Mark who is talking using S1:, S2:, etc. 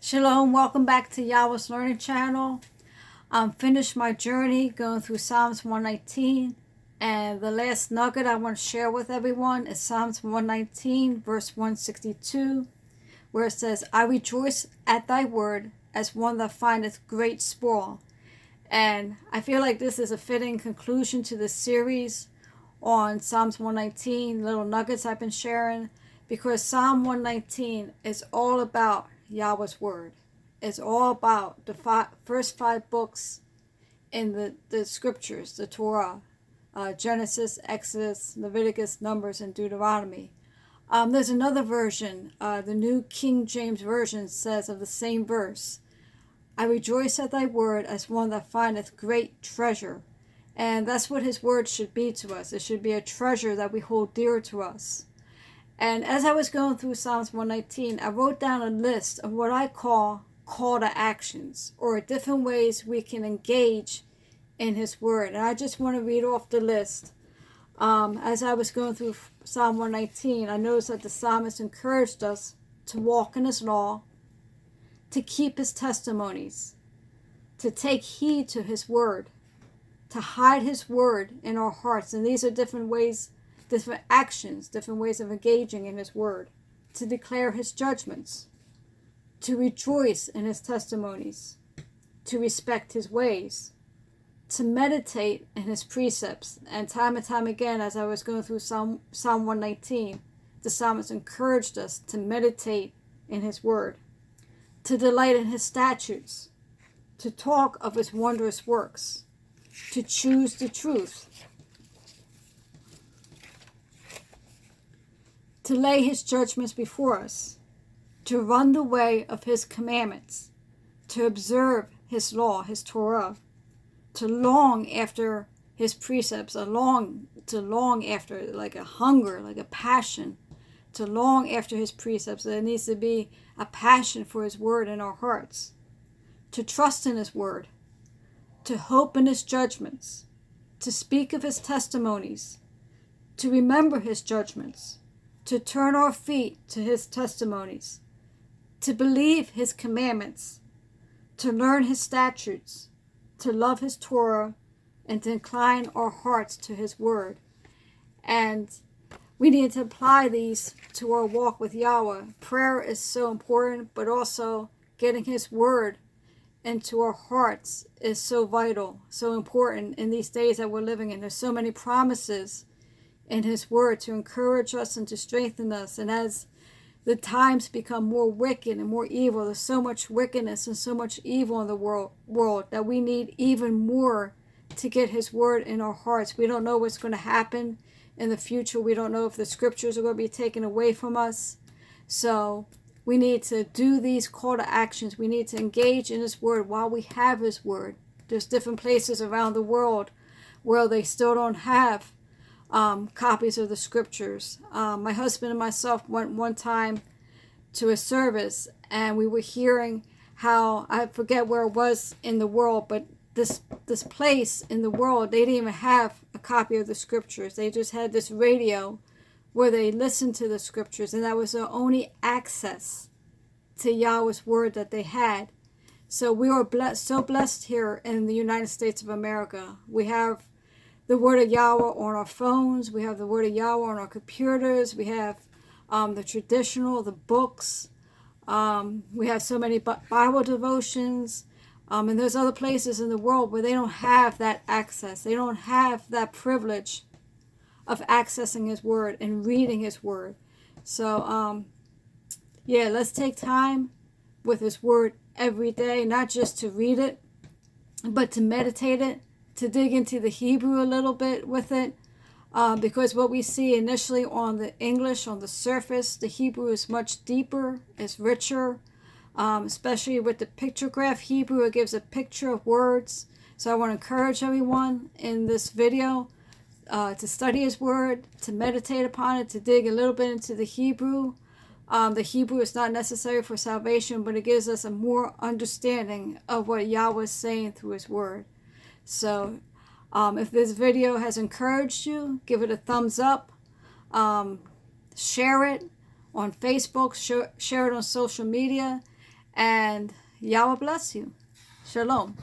S1: Shalom, welcome back to Yahweh's Learning Channel. Finished my journey going through Psalms 119, and the last nugget I want to share with everyone is Psalms 119, verse 162, where it says, I rejoice at thy word as one that findeth great spoil. And I feel like this is a fitting conclusion to this series on Psalms 119, little nuggets I've been sharing, because Psalm 119 is all about Yahweh's word. It's all about the first 5 books in the scriptures, the Torah, Genesis, Exodus, Leviticus, Numbers, and Deuteronomy. There's another version, the New King James Version says of the same verse, I rejoice at thy word as one that findeth great treasure. And that's what his word should be to us. It should be a treasure that we hold dear to us. And as I was going through Psalms 119, I wrote down a list of what I call to actions, or different ways we can engage in his word. And I just want to read off the list. As I was going through Psalm 119, I noticed that the psalmist encouraged us to walk in his law, to keep his testimonies, to take heed to his word, to hide his word in our hearts. And these are different ways, different actions, different ways of engaging in his word, to declare his judgments, to rejoice in his testimonies, to respect his ways, to meditate in his precepts. And time again, as I was going through Psalm 119, the psalmist encouraged us to meditate in his word, to delight in his statutes, to talk of his wondrous works, to choose the truth, to lay his judgments before us, to run the way of his commandments, to observe his law, his Torah, to long after his precepts, to long after, like a hunger, like a passion, to long after his precepts. There needs to be a passion for his word in our hearts, to trust in his word, to hope in his judgments, to speak of his testimonies, to remember his judgments, to turn our feet to his testimonies, to believe his commandments, to learn his statutes, to love his Torah, and to incline our hearts to his word. And we need to apply these to our walk with Yahweh. Prayer is so important, but also getting his word into our hearts is so vital, so important in these days that we're living in. There's so many promises in his word to encourage us and to strengthen us. And as the times become more wicked and more evil, there's so much wickedness and so much evil in the world that we need even more to get his word in our hearts. We don't know what's going to happen in the future. We don't know if the scriptures are going to be taken away from us. So we need to do these call to actions. We need to engage in his word while we have his word. There's different places around the world where they still don't have copies of the scriptures. My husband and myself went one time to a service, and we were hearing how, I forget where it was in the world, but this place in the world, they didn't even have a copy of the scriptures. They just had this radio where they listened to the scriptures, and that was their only access to Yahweh's word that they had. So we are blessed, so blessed here in the United States of America. We have the word of Yahweh on our phones. We have the word of Yahweh on our computers. We have the traditional, the books. We have so many Bible devotions. And there's other places in the world where they don't have that access. They don't have that privilege of accessing his word and reading his word. So, yeah, let's take time with his word every day, not just to read it, but to meditate it, to dig into the Hebrew a little bit with it, because what we see initially on the English, on the surface, the Hebrew is much deeper, is richer, especially with the pictograph Hebrew. It gives a picture of words. So I want to encourage everyone in this video to study his word, to meditate upon it, to dig a little bit into the Hebrew. The Hebrew is not necessary for salvation, but it gives us a more understanding of what Yahweh is saying through his word. So if this video has encouraged you, give it a thumbs up, share it on Facebook, share it on social media, And Yahweh bless you. Shalom.